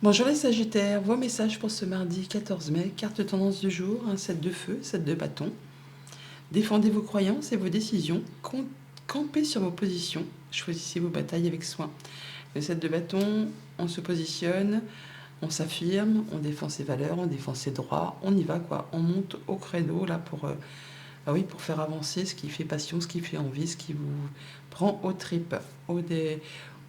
Bonjour les Sagittaires, vos messages pour ce mardi 14 mai, carte tendance du jour, un 7 de feu, 7 de bâton. Défendez vos croyances et vos décisions, campez sur vos positions, choisissez vos batailles avec soin. Le 7 de bâton, on se positionne, on s'affirme, on défend ses valeurs, on défend ses droits, on y va quoi, on monte au credo là pour faire avancer ce qui fait passion, ce qui fait envie, ce qui vous prend aux tripes.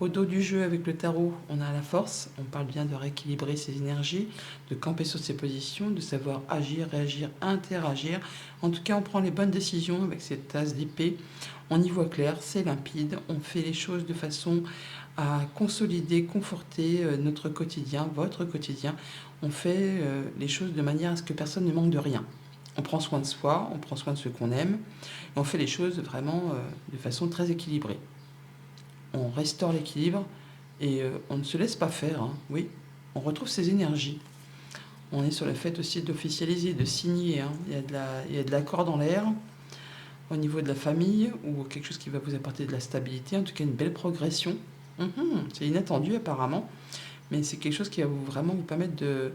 Au dos du jeu avec le tarot, on a la force, on parle bien de rééquilibrer ses énergies, de camper sur ses positions, de savoir agir, réagir, interagir. En tout cas, on prend les bonnes décisions avec cette tasse d'épée, on y voit clair, c'est limpide, on fait les choses de façon à consolider, conforter notre quotidien, votre quotidien. On fait les choses de manière à ce que personne ne manque de rien. On prend soin de soi, on prend soin de ceux qu'on aime, et on fait les choses vraiment de façon très équilibrée. On restaure l'équilibre et on ne se laisse pas faire. Oui, on retrouve ses énergies. On est sur le fait aussi d'officialiser, de signer. Il y a de l'accord dans l'air au niveau de la famille ou quelque chose qui va vous apporter de la stabilité, en tout cas une belle progression. C'est inattendu apparemment, mais c'est quelque chose qui va vraiment vous permettre de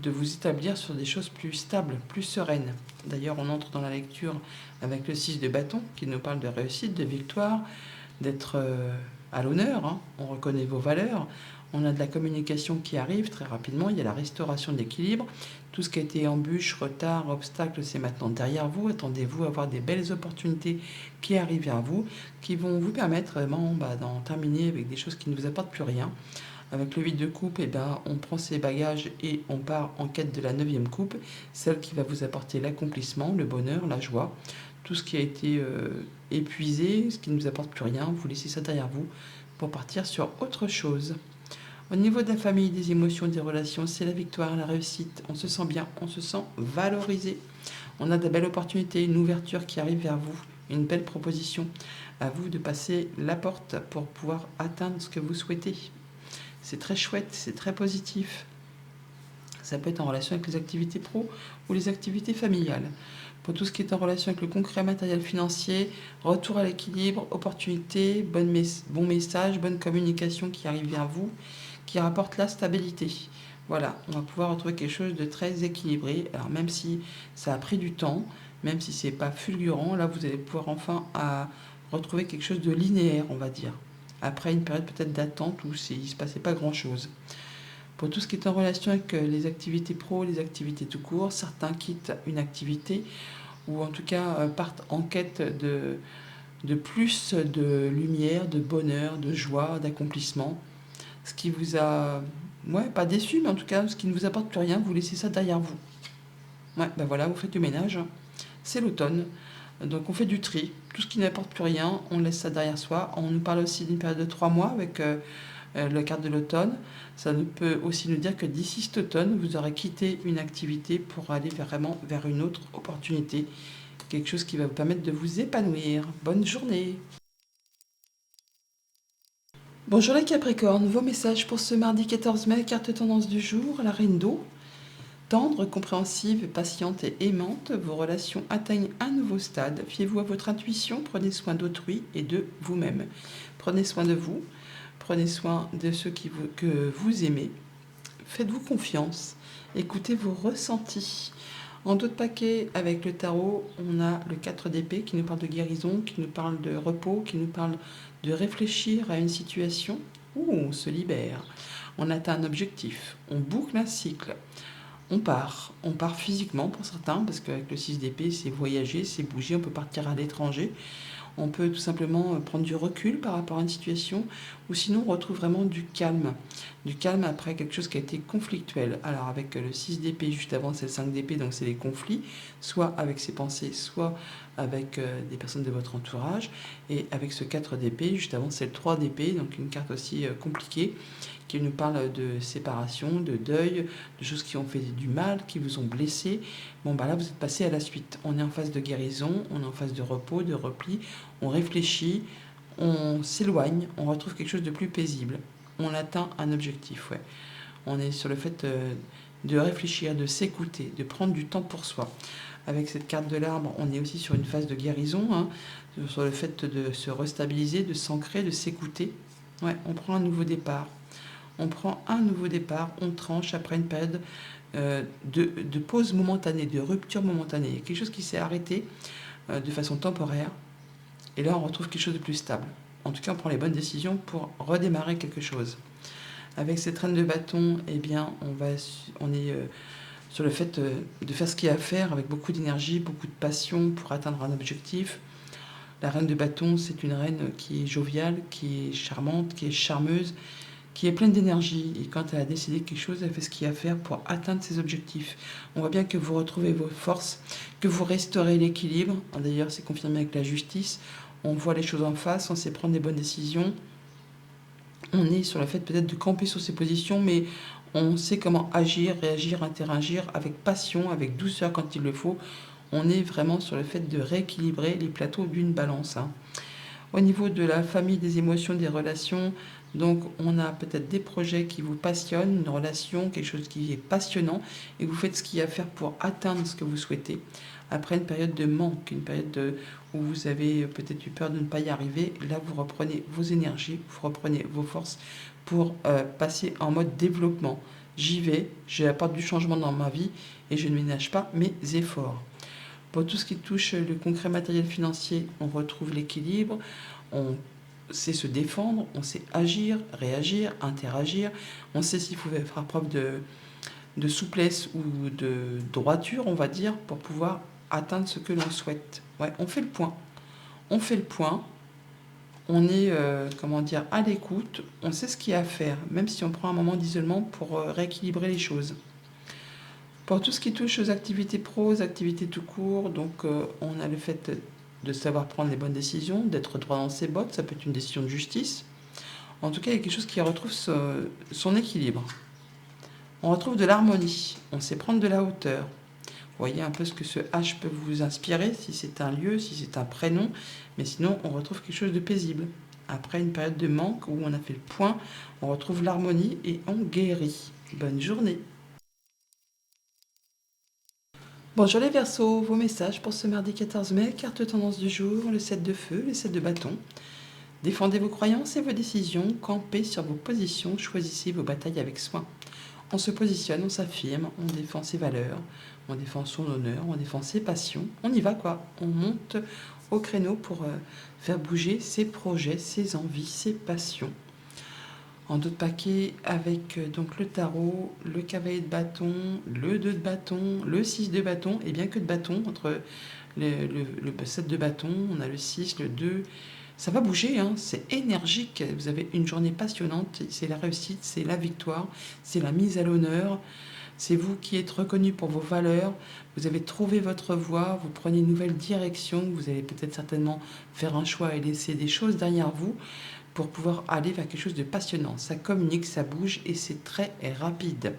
vous établir sur des choses plus stables, plus sereines. D'ailleurs, on entre dans la lecture avec le 6 de bâton qui nous parle de réussite, de victoire, d'être à l'honneur. On reconnaît vos valeurs. On a de la communication qui arrive très rapidement. Il y a la restauration de l'équilibre. Tout ce qui a été embûche, retard, obstacle, c'est maintenant derrière vous. Attendez-vous à avoir des belles opportunités qui arrivent vers vous, qui vont vous permettre vraiment d'en terminer avec des choses qui ne vous apportent plus rien. Avec le 8 de coupe, on prend ses bagages et on part en quête de la 9e coupe, celle qui va vous apporter l'accomplissement, le bonheur, la joie. Tout ce qui a été épuisé, ce qui ne vous apporte plus rien, vous laissez ça derrière vous pour partir sur autre chose. Au niveau de la famille, des émotions, des relations, c'est la victoire, la réussite. On se sent bien, on se sent valorisé. On a de belles opportunités, une ouverture qui arrive vers vous, une belle proposition. À vous de passer la porte pour pouvoir atteindre ce que vous souhaitez. C'est très chouette, c'est très positif. Ça peut être en relation avec les activités pro ou les activités familiales. Pour tout ce qui est en relation avec le concret matériel financier, retour à l'équilibre, opportunité, bon message, bonne communication qui arrive vers vous, qui rapporte la stabilité. Voilà, on va pouvoir retrouver quelque chose de très équilibré. Alors même si ça a pris du temps, même si c'est pas fulgurant, là vous allez pouvoir enfin retrouver quelque chose de linéaire, on va dire. après une période peut-être d'attente où il ne se passait pas grand-chose. Pour tout ce qui est en relation avec les activités pro, les activités tout court, certains quittent une activité ou en tout cas partent en quête de plus de lumière, de bonheur, de joie, d'accomplissement. Ce qui vous a, ouais, pas déçu, mais en tout cas, ce qui ne vous apporte plus rien, vous laissez ça derrière vous. Ouais, ben voilà, vous faites du ménage. C'est l'automne. Donc on fait du tri. Tout ce qui n'apporte plus rien, on laisse ça derrière soi. On nous parle aussi d'une période de 3 mois avec la carte de l'automne. Ça peut aussi nous dire que d'ici cet automne, vous aurez quitté une activité pour aller vraiment vers une autre opportunité. Quelque chose qui va vous permettre de vous épanouir. Bonne journée. Bonjour les Capricornes, vos messages pour ce mardi 14 mai, carte tendance du jour, la reine d'eau. Tendre, compréhensive, patiente et aimante, vos relations atteignent un nouveau stade. Fiez-vous à votre intuition, prenez soin d'autrui et de vous-même. Prenez soin de vous, prenez soin de ceux que vous aimez. Faites-vous confiance, écoutez vos ressentis. En d'autres paquets, avec le tarot, on a le 4 d'épée qui nous parle de guérison, qui nous parle de repos, qui nous parle de réfléchir à une situation où on se libère. On atteint un objectif, on boucle un cycle. On part physiquement pour certains, parce qu'avec le 6 d'épée, c'est voyager, c'est bouger, on peut partir à l'étranger. On peut tout simplement prendre du recul par rapport à une situation, ou sinon on retrouve vraiment du calme. Du calme après quelque chose qui a été conflictuel. Alors avec le 6 d'épée, juste avant c'est le 5 d'épée, donc c'est les conflits, soit avec ses pensées, soit avec des personnes de votre entourage. Et avec ce 4 d'épée, juste avant c'est le 3 d'épée, donc une carte aussi compliquée, qui nous parle de séparation, de deuil, de choses qui ont fait du mal, qui vous ont blessé. Bon, bah là, vous êtes passé à la suite. On est en phase de guérison, on est en phase de repos, de repli, on réfléchit, on s'éloigne, on retrouve quelque chose de plus paisible. On atteint un objectif, ouais. On est sur le fait de réfléchir, de s'écouter, de prendre du temps pour soi. Avec cette carte de l'arbre, on est aussi sur une phase de guérison, hein, sur le fait de se restabiliser, de s'ancrer, de s'écouter. Ouais, on prend un nouveau départ. On prend un nouveau départ, on tranche après une période de pause momentanée, de rupture momentanée. Il y a quelque chose qui s'est arrêté de façon temporaire, et là on retrouve quelque chose de plus stable. En tout cas, on prend les bonnes décisions pour redémarrer quelque chose. Avec cette reine de bâton, eh bien, on est sur le fait de faire ce qu'il y a à faire avec beaucoup d'énergie, beaucoup de passion pour atteindre un objectif. La reine de bâton, c'est une reine qui est joviale, qui est charmante, qui est charmeuse, qui est pleine d'énergie, et quand elle a décidé quelque chose, elle fait ce qu'il y a à faire pour atteindre ses objectifs. On voit bien que vous retrouvez vos forces, que vous restaurez l'équilibre. D'ailleurs, c'est confirmé avec la justice. On voit les choses en face, on sait prendre des bonnes décisions. On est sur le fait peut-être de camper sur ses positions, mais on sait comment agir, réagir, interagir avec passion, avec douceur quand il le faut. On est vraiment sur le fait de rééquilibrer les plateaux d'une balance, hein. Au niveau de la famille, des émotions, des relations, donc on a peut-être des projets qui vous passionnent, une relation, quelque chose qui est passionnant, et vous faites ce qu'il y a à faire pour atteindre ce que vous souhaitez. Après une période de manque, une période où vous avez peut-être eu peur de ne pas y arriver, là vous reprenez vos énergies, vous reprenez vos forces pour passer en mode développement. J'y vais, j'apporte du changement dans ma vie et je ne ménage pas mes efforts. Pour tout ce qui touche le concret matériel financier, on retrouve l'équilibre, on sait se défendre, on sait agir, réagir, interagir, on sait s'il faut faire preuve de souplesse ou de droiture, on va dire, pour pouvoir atteindre ce que l'on souhaite. Ouais, on fait le point. On fait le point, on est à l'écoute, on sait ce qu'il y a à faire, même si on prend un moment d'isolement pour rééquilibrer les choses. Pour tout ce qui touche aux activités pro, aux activités tout court, donc on a le fait de savoir prendre les bonnes décisions, d'être droit dans ses bottes, ça peut être une décision de justice. En tout cas, il y a quelque chose qui retrouve son équilibre. On retrouve de l'harmonie, on sait prendre de la hauteur. Vous voyez un peu ce que ce H peut vous inspirer, si c'est un lieu, si c'est un prénom, mais sinon on retrouve quelque chose de paisible. Après une période de manque où on a fait le point, on retrouve l'harmonie et on guérit. Bonne journée. Bonjour les Verseaux, vos messages pour ce mardi 14 mai, carte tendance du jour, le 7 de feu, le 7 de bâton. Défendez vos croyances et vos décisions, campez sur vos positions, choisissez vos batailles avec soin. On se positionne, on s'affirme, on défend ses valeurs, on défend son honneur, on défend ses passions, on y va quoi, on monte au créneau pour faire bouger ses projets, ses envies, ses passions. En d'autres paquets, avec donc le tarot, le cavalier de bâton, le 2 de bâton, le 6 de bâton, et bien que de bâton, entre le 7 de bâton, on a le 6, le 2. Ça va bouger, hein, c'est énergique. Vous avez une journée passionnante, c'est la réussite, c'est la victoire, c'est la mise à l'honneur. C'est vous qui êtes reconnu pour vos valeurs. Vous avez trouvé votre voie, vous prenez une nouvelle direction. Vous allez peut-être certainement faire un choix et laisser des choses derrière vous pour pouvoir aller vers quelque chose de passionnant. Ça communique, ça bouge et c'est très rapide.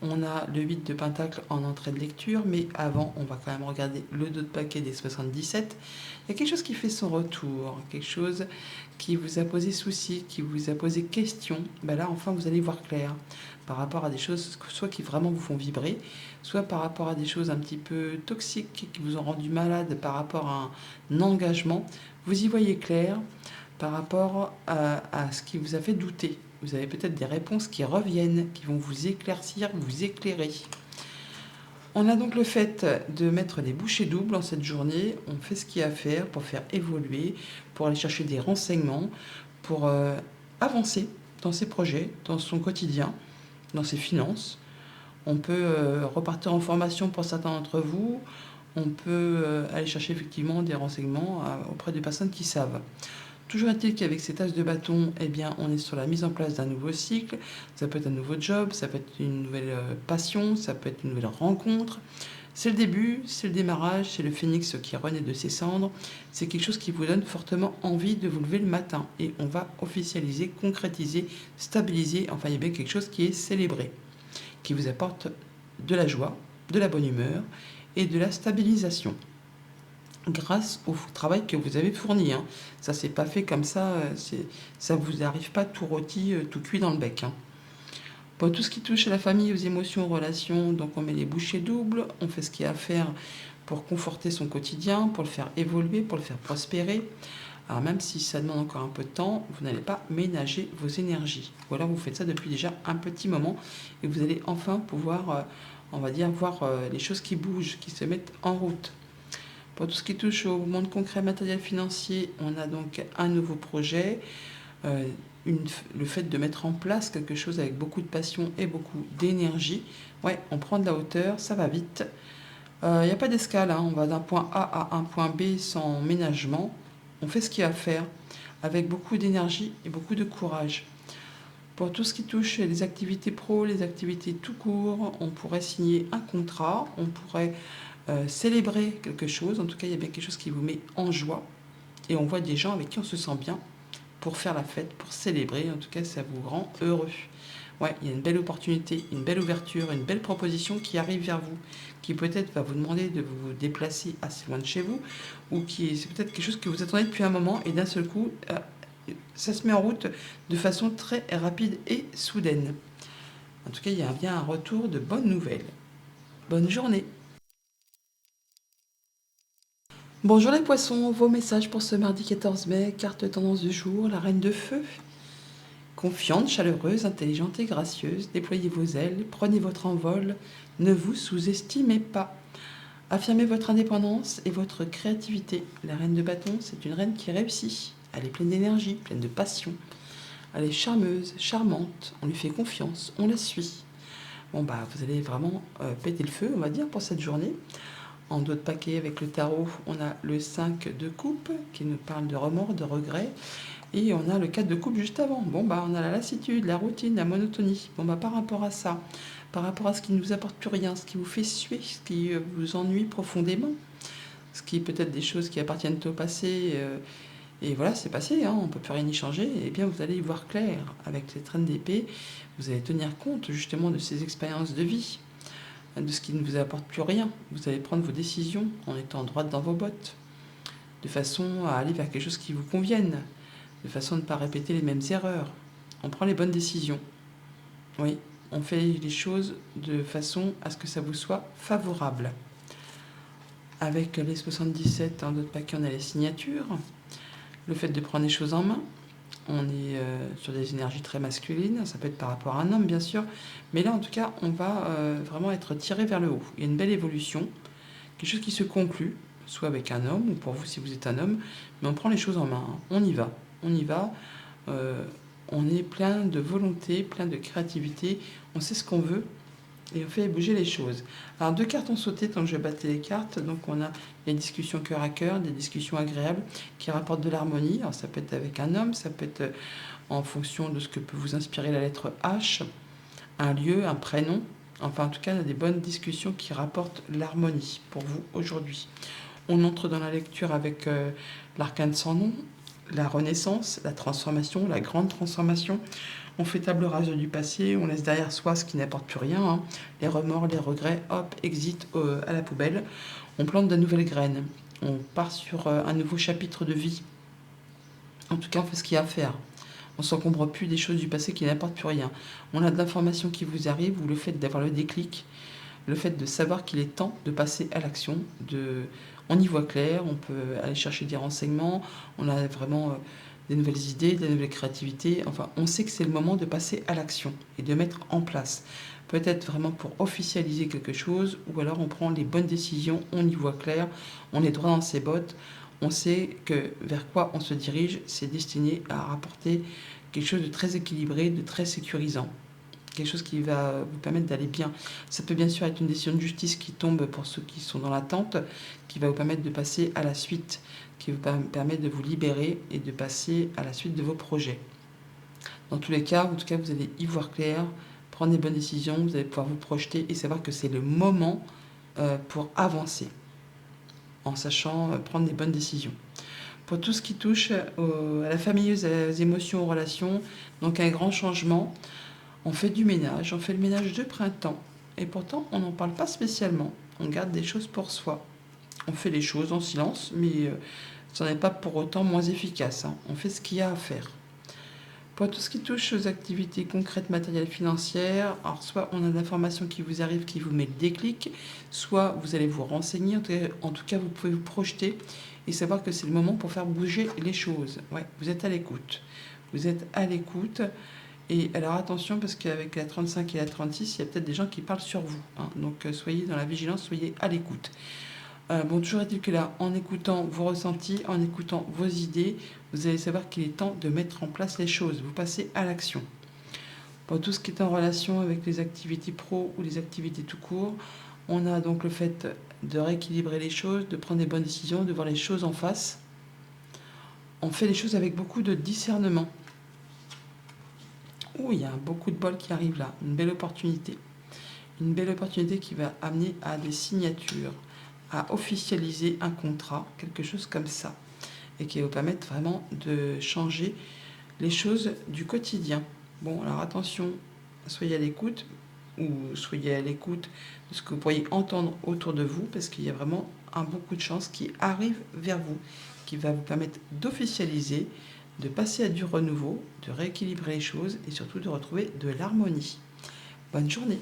On a le 8 de pentacle en entrée de lecture, mais avant, on va quand même regarder le 2 de paquet des 77. Il y a quelque chose qui fait son retour, quelque chose qui vous a posé souci, qui vous a posé question. Ben là, enfin, vous allez voir clair par rapport à des choses soit qui vraiment vous font vibrer, soit par rapport à des choses un petit peu toxiques qui vous ont rendu malade par rapport à un engagement. Vous y voyez clair par rapport à ce qui vous a fait douter. Vous avez peut-être des réponses qui reviennent, qui vont vous éclaircir, vous éclairer. On a donc le fait de mettre des bouchées doubles en cette journée. On fait ce qu'il y a à faire pour faire évoluer, pour aller chercher des renseignements, pour avancer dans ses projets, dans son quotidien, dans ses finances. On peut repartir en formation pour certains d'entre vous. On peut aller chercher effectivement des renseignements auprès de personnes qui savent. Toujours est-il qu'avec ces as de bâton, eh bien, on est sur la mise en place d'un nouveau cycle. Ça peut être un nouveau job, ça peut être une nouvelle passion, ça peut être une nouvelle rencontre. C'est le début, c'est le démarrage, c'est le phénix qui renaît de ses cendres. C'est quelque chose qui vous donne fortement envie de vous lever le matin. Et on va officialiser, concrétiser, stabiliser. Enfin, il y a bien quelque chose qui est célébré, qui vous apporte de la joie, de la bonne humeur et de la stabilisation, grâce au travail que vous avez fourni. Hein. Ça, c'est pas fait comme ça, ça vous arrive pas tout rôti, tout cuit dans le bec. Hein. Pour tout ce qui touche à la famille, aux émotions, aux relations, donc on met les bouchées doubles, on fait ce qu'il y a à faire pour conforter son quotidien, pour le faire évoluer, pour le faire prospérer. Alors même si ça demande encore un peu de temps, vous n'allez pas ménager vos énergies. Ou alors vous faites ça depuis déjà un petit moment et vous allez enfin pouvoir, on va dire, voir les choses qui bougent, qui se mettent en route. Pour tout ce qui touche au monde concret, matériel, financier, on a donc un nouveau projet, le fait de mettre en place quelque chose avec beaucoup de passion et beaucoup d'énergie. Ouais, on prend de la hauteur, ça va vite. Il n'y a pas d'escale, hein, on va d'un point A à un point B sans ménagement. On fait ce qu'il y a à faire avec beaucoup d'énergie et beaucoup de courage. Pour tout ce qui touche les activités pro, les activités tout court, on pourrait signer un contrat, on pourrait célébrer quelque chose. En tout cas, il y a bien quelque chose qui vous met en joie. Et on voit des gens avec qui on se sent bien pour faire la fête, pour célébrer. En tout cas, ça vous rend heureux. Ouais, il y a une belle opportunité, une belle ouverture, une belle proposition qui arrive vers vous, qui peut-être va vous demander de vous déplacer assez loin de chez vous, ou qui c'est peut-être quelque chose que vous attendez depuis un moment, et d'un seul coup, ça se met en route de façon très rapide et soudaine. En tout cas, il y a bien un retour de bonnes nouvelles. Bonne journée! Bonjour les poissons, vos messages pour ce mardi 14 mai, carte tendance du jour, la reine de feu. Confiante, chaleureuse, intelligente et gracieuse, déployez vos ailes, prenez votre envol, ne vous sous-estimez pas. Affirmez votre indépendance et votre créativité. La reine de bâton, c'est une reine qui réussit. Elle est pleine d'énergie, pleine de passion. Elle est charmeuse, charmante, on lui fait confiance, on la suit. Bon bah vous allez vraiment péter le feu, on va dire, pour cette journée. En d'autres paquets avec le tarot, on a le 5 de coupe qui nous parle de remords, de regrets. Et on a le 4 de coupe juste avant. Bon, bah, on a la lassitude, la routine, la monotonie. Bon, bah, par rapport à ça, par rapport à ce qui ne vous apporte plus rien, ce qui vous fait suer, ce qui vous ennuie profondément, ce qui est peut-être des choses qui appartiennent au passé, et voilà, c'est passé, hein, on ne peut plus rien y changer, et bien vous allez y voir clair. Avec les traînes d'épée, vous allez tenir compte justement de ces expériences de vie, de ce qui ne vous apporte plus rien. Vous allez prendre vos décisions en étant droite dans vos bottes, de façon à aller vers quelque chose qui vous convienne, de façon à ne pas répéter les mêmes erreurs. On prend les bonnes décisions. Oui, on fait les choses de façon à ce que ça vous soit favorable. Avec les 77, en d'autres paquets, on a les signatures. Le fait de prendre les choses en main. On est sur des énergies très masculines. Ça peut être par rapport à un homme, bien sûr. Mais là, en tout cas, on va vraiment être tiré vers le haut. Il y a une belle évolution. Quelque chose qui se conclut. soit avec un homme, ou pour vous si vous êtes un homme, mais on prend les choses en main, hein. On y va, on y va. Euh, on est plein de volonté, plein de créativité, on sait ce qu'on veut et on fait bouger les choses. Alors, deux cartes ont sauté tant que je battais les cartes. Donc, on a les discussions cœur à cœur, des discussions agréables qui rapportent de l'harmonie. Alors, ça peut être avec un homme, ça peut être en fonction de ce que peut vous inspirer la lettre H, un lieu, un prénom. Enfin, en tout cas, il y a des bonnes discussions qui rapportent l'harmonie pour vous aujourd'hui. On entre dans la lecture avec l'arcane sans nom, la renaissance, la transformation, la grande transformation. On fait table rase du passé, on laisse derrière soi ce qui n'apporte plus rien, hein. Les remords, les regrets, hop, exit à la poubelle. On plante de nouvelles graines. On part sur un nouveau chapitre de vie. En tout cas, on fait ce qu'il y a à faire. On s'encombre plus des choses du passé qui n'apportent plus rien. On a de l'information qui vous arrive, ou le fait d'avoir le déclic, le fait de savoir qu'il est temps de passer à l'action, on y voit clair, on peut aller chercher des renseignements, on a vraiment des nouvelles idées, de la nouvelle créativité. Enfin, on sait que c'est le moment de passer à l'action et de mettre en place. Peut-être vraiment pour officialiser quelque chose, ou alors on prend les bonnes décisions, on y voit clair, on est droit dans ses bottes, on sait que vers quoi on se dirige, c'est destiné à rapporter quelque chose de très équilibré, de très sécurisant. Quelque chose qui va vous permettre d'aller bien. Ça peut bien sûr être une décision de justice qui tombe pour ceux qui sont dans l'attente, qui va vous permettre de passer à la suite, qui vous permet de vous libérer et de passer à la suite de vos projets. Dans tous les cas, en tout cas, vous allez y voir clair, prendre des bonnes décisions, vous allez pouvoir vous projeter et savoir que c'est le moment pour avancer, en sachant prendre des bonnes décisions. Pour tout ce qui touche à la famille, aux émotions, aux relations, donc un grand changement. On fait du ménage, on fait le ménage de printemps. Et pourtant, on n'en parle pas spécialement. On garde des choses pour soi. On fait les choses en silence, mais ça n'est pas pour autant moins efficace, hein. On fait ce qu'il y a à faire. Pour tout ce qui touche aux activités concrètes, matérielles, financières, alors soit on a de l'information qui vous arrive, qui vous met le déclic, soit vous allez vous renseigner. En tout cas, vous pouvez vous projeter et savoir que c'est le moment pour faire bouger les choses. Ouais, vous êtes à l'écoute. Vous êtes à l'écoute. Et alors attention, parce qu'avec la 35 et la 36, il y a peut-être des gens qui parlent sur vous, hein. Donc soyez dans la vigilance, soyez à l'écoute. Bon, toujours est-il que là, en écoutant vos ressentis, en écoutant vos idées, vous allez savoir qu'il est temps de mettre en place les choses. Vous passez à l'action. Pour tout ce qui est en relation avec les activités pro ou les activités tout court, on a donc le fait de rééquilibrer les choses, de prendre des bonnes décisions, de voir les choses en face. On fait les choses avec beaucoup de discernement. Oh, il y a beaucoup de bol qui arrive là, une belle opportunité. Une belle opportunité qui va amener à des signatures, à officialiser un contrat, quelque chose comme ça. Et qui va vous permettre vraiment de changer les choses du quotidien. Bon, alors attention, soyez à l'écoute, ou soyez à l'écoute de ce que vous pourriez entendre autour de vous, parce qu'il y a vraiment un bon coup de chance qui arrive vers vous, qui va vous permettre d'officialiser, de passer à du renouveau, de rééquilibrer les choses et surtout de retrouver de l'harmonie. Bonne journée!